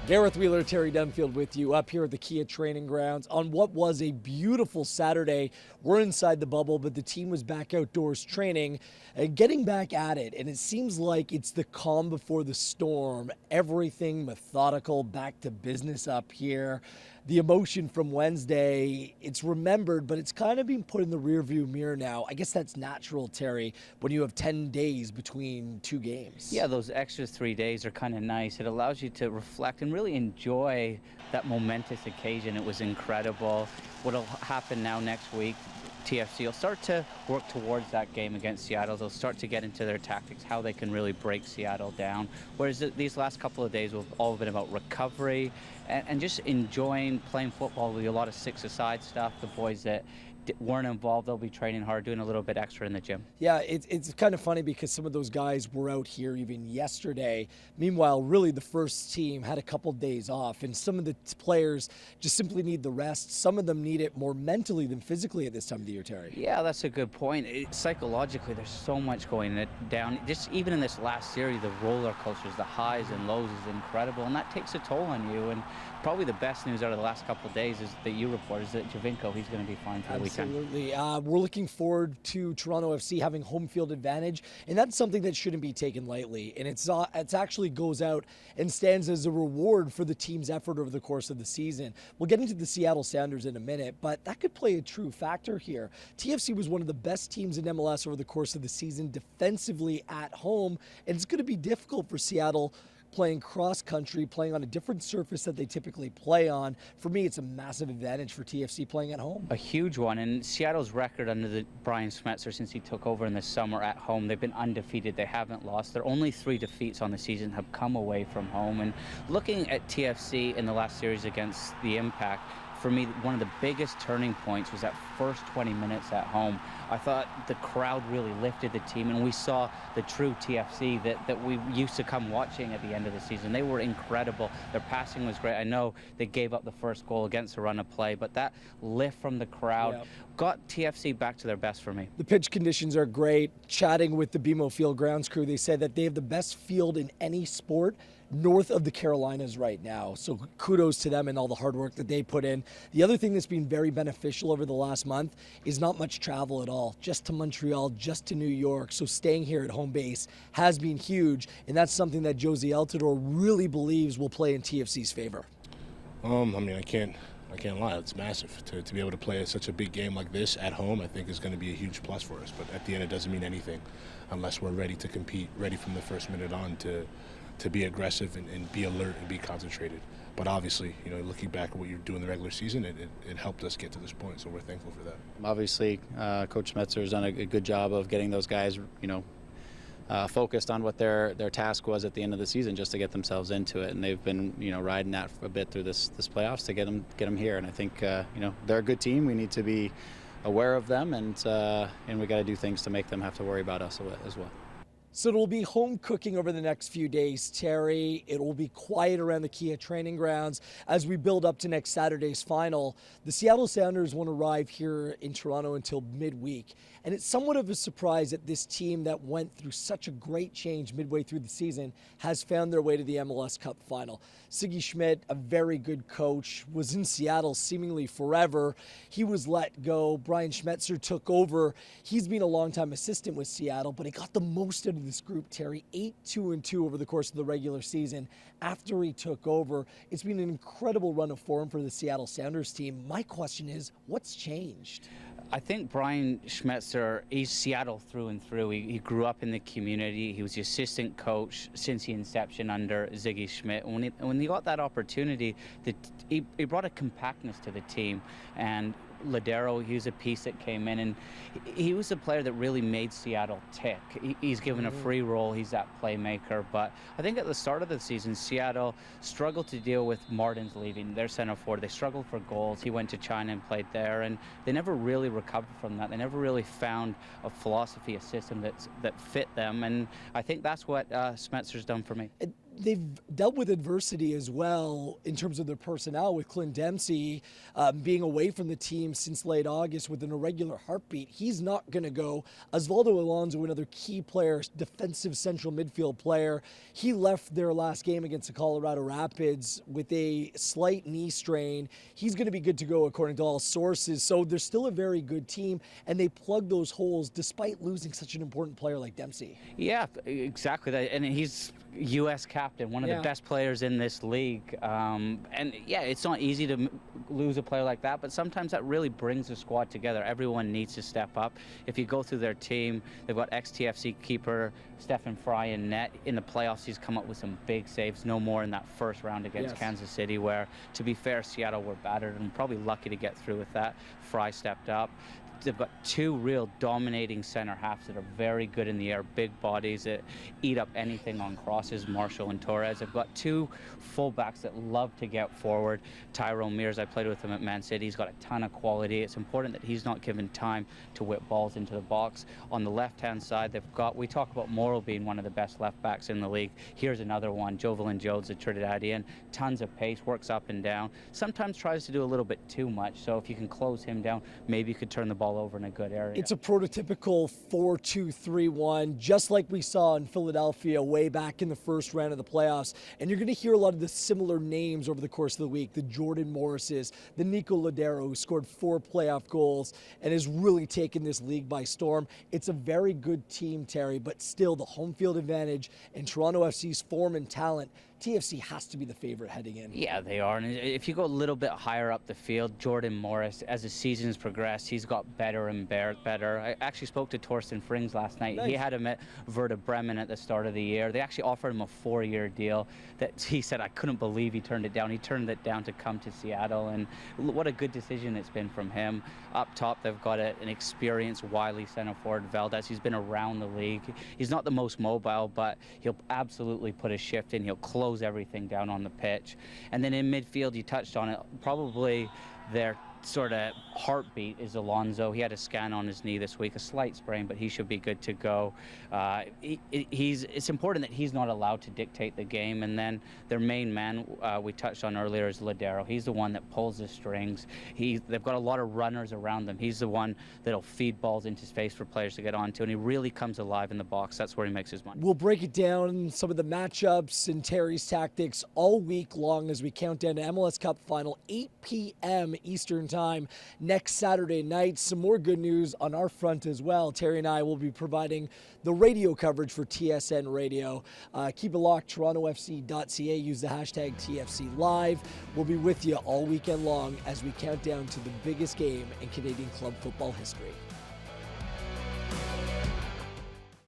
Gareth Wheeler, Terry Dunfield with you up here at the Kia training grounds on what was a beautiful Saturday. We're inside the bubble, but the team was back outdoors training and getting back at it. And it seems like it's the calm before the storm. Everything methodical, back to business up here. The emotion from Wednesday, it's remembered, but it's kind of being put in the rearview mirror now. I guess that's natural, Terry, when you have 10 days between two games. Yeah, those extra 3 days are kind of nice. It allows you to reflect and really enjoy that momentous occasion. It was incredible. What'll happen now next week, TFC will start to work towards that game against Seattle. They'll start to get into their tactics, how they can really break Seattle down. Whereas these last couple of days have all been about recovery and just enjoying playing football with a lot of six-a-side stuff. The boys that weren't involved, they'll be training hard, doing a little bit extra in the gym. Yeah, it's kind of funny because some of those guys were out here even yesterday. Meanwhile, really the first team had a couple days off, and some of the players just simply need the rest. Some of them need it more mentally than physically at this time of the year, Terry. Yeah, that's a good point. Psychologically, there's so much going down. Just even in this last series, the roller coasters, the highs and lows is incredible, and that takes a toll on you. And probably the best news out of the last couple of days is that you report is that Javinko, he's going to be fine for the weekend. Absolutely. We're looking forward to Toronto FC having home field advantage, and that's something that shouldn't be taken lightly. And it's actually goes out and stands as a reward for the team's effort over the course of the season. We'll get into the Seattle Sounders in a minute, but that could play a true factor here. TFC was one of the best teams in MLS over the course of the season defensively at home, and it's going to be difficult for Seattle playing cross-country, playing on a different surface that they typically play on. For me, it's a massive advantage for TFC playing at home. A huge one, and Seattle's record under Brian Schmetzer since he took over in the summer at home, they've been undefeated. They haven't lost. Their only 3 defeats on the season have come away from home. And looking at TFC in the last series against the Impact, for me, one of the biggest turning points was that first 20 minutes at home. I thought the crowd really lifted the team, and we saw the true TFC that we used to come watching at the end of the season. They were incredible. Their passing was great. I know they gave up the first goal against a run of play, but that lift from the crowd got TFC back to their best for me. The pitch conditions are great. Chatting with the BMO Field grounds crew, they said that they have the best field in any sport north of the Carolinas right now. So kudos to them and all the hard work that they put in. The other thing that's been very beneficial over the last month is not much travel at all. Just to Montreal, just to New York. So staying here at home base has been huge, and that's something that Josie Altidore really believes will play in TFC's favor. I can't lie, it's massive. To be able to play such a big game like this at home, I think is going to be a huge plus for us. But at the end, it doesn't mean anything unless we're ready to compete, ready from the first minute on to be aggressive and be alert and be concentrated. But obviously, looking back at what you do in the regular season, it helped us get to this point, so we're thankful for that. Obviously, Coach Schmetzer has done a good job of getting those guys, focused on what their task was at the end of the season, just to get themselves into it, and they've been riding that for a bit through this playoffs to get them here. And I think they're a good team. We need to be aware of them, and we got to do things to make them have to worry about us as well. So it'll be home cooking over the next few days, Terry. It will be quiet around the Kia training grounds as we build up to next Saturday's final. The Seattle Sounders won't arrive here in Toronto until midweek. And it's somewhat of a surprise that this team that went through such a great change midway through the season has found their way to the MLS Cup final. Sigi Schmidt, a very good coach, was in Seattle seemingly forever. He was let go. Brian Schmetzer took over. He's been a longtime assistant with Seattle, but he got the most out of this group, Terry. 8-2-2 over the course of the regular season after he took over. It's been an incredible run of form for the Seattle Sounders team. My question is, what's changed? I think Brian Schmetzer, he's Seattle through and through. He grew up in the community. He was the assistant coach since the inception under Sigi Schmidt. When he got that opportunity, he brought a compactness to the team. And Ladero, he was a piece that came in, and he was a player that really made Seattle tick. He's given a free role. He's that playmaker. But I think at the start of the season, Seattle struggled to deal with Martin's leaving, their center forward. They struggled for goals. He went to China and played there, and they never really recovered from that. They never really found a philosophy, a system that fit them, and I think that's what Schmetzer's done for me. they've dealt with adversity as well in terms of their personnel, with Clint Dempsey being away from the team since late August with an irregular heartbeat. He's not going to go. Osvaldo Alonso, another key player, defensive central midfield player, he left their last game against the Colorado Rapids with a slight knee strain. He's going to be good to go according to all sources. So they're still a very good team, and they plug those holes despite losing such an important player like Dempsey. Yeah, exactly that. And he's U.S. captain, one of the best players in this league. And yeah, it's not easy to lose a player like that, but sometimes that really brings the squad together. Everyone needs to step up. If you go through their team, they've got ex-TFC keeper Stephen Fry in net. In the playoffs, he's come up with some big saves, no more in that first round against Kansas City, where, to be fair, Seattle were battered and probably lucky to get through with that. Fry stepped up. They've got two real dominating center halves that are very good in the air, big bodies that eat up anything on crosses, Marshall and Torres. They've got two fullbacks that love to get forward. Tyrone Mears, I played with him at Man City. He's got a ton of quality. It's important that he's not given time to whip balls into the box. On the left-hand side, they've got, we talk about Morrow being one of the best left backs in the league. Here's another one, Jovelyn Jones, the Trinidadian. Tons of pace, works up and down. Sometimes tries to do a little bit too much, so if you can close him down, maybe you could turn the ball over in a good area. It's a prototypical 4-2-3-1, just like we saw in Philadelphia way back in the first round of the playoffs. And you're going to hear a lot of the similar names over the course of the week. The Jordan Morrises, the Nico Lodeiro, who scored 4 playoff goals and has really taken this league by storm. It's a very good team, Terry, but still the home field advantage and Toronto FC's form and talent, TFC has to be the favorite heading in. Yeah, they are. And if you go a little bit higher up the field, Jordan Morris, as the season's progressed, he's got better and better. I actually spoke to Torsten Frings last night. Nice. He had him at Werder Bremen at the start of the year. They actually offered him a 4-year deal that he said, I couldn't believe he turned it down. He turned it down to come to Seattle, and what a good decision it's been from him. Up top, they've got an experienced, wily center forward, Valdez. He's been around the league. He's not the most mobile, but he'll absolutely put a shift in. He'll close everything down on the pitch. And then in midfield, you touched on it, probably their sort of heartbeat is Alonso. He had a scan on his knee this week, a slight sprain, but he should be good to go. It's important that he's not allowed to dictate the game. And then their main man, we touched on earlier, is Lodeiro. He's the one that pulls the strings. They've got a lot of runners around them. He's the one that'll feed balls into space for players to get onto, and he really comes alive in the box. That's where he makes his money. We'll break it down, some of the matchups and Terry's tactics all week long as we count down to MLS Cup Final, 8 p.m. Eastern Time next Saturday night. Some more good news on our front as well. Terry and I will be providing the radio coverage for TSN Radio. Keep it locked, torontofc.ca. Use the hashtag TFC Live. We'll be with you all weekend long as we count down to the biggest game in Canadian club football history.